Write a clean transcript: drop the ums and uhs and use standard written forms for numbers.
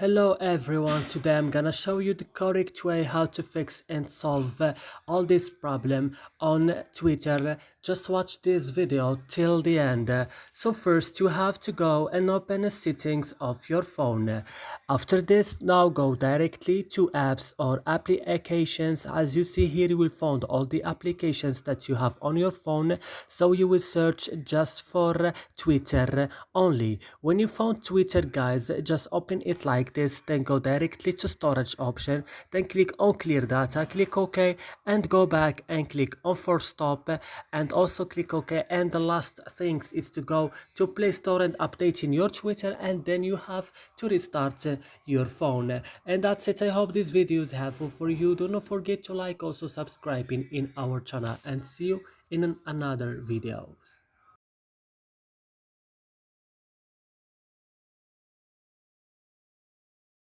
Hello everyone, today I'm gonna show you the correct way how to fix and solve all this problem on Twitter. Just watch this video till the end. So first you have to go and open the settings of your phone. After this, now go directly to apps or applications. As you see here, you will find all the applications that you have on your phone. So you will search just for Twitter only. When you found Twitter, guys, just open it like this, then go directly to storage option, then click on clear data, click OK, and go back and click on force stop, and also click OK. And the last things is to go to Play Store and update in your Twitter, and then you have to restart your phone. And that's it. I hope this video is helpful for you. Do not forget to like, also subscribing in our channel, and see you in another videos.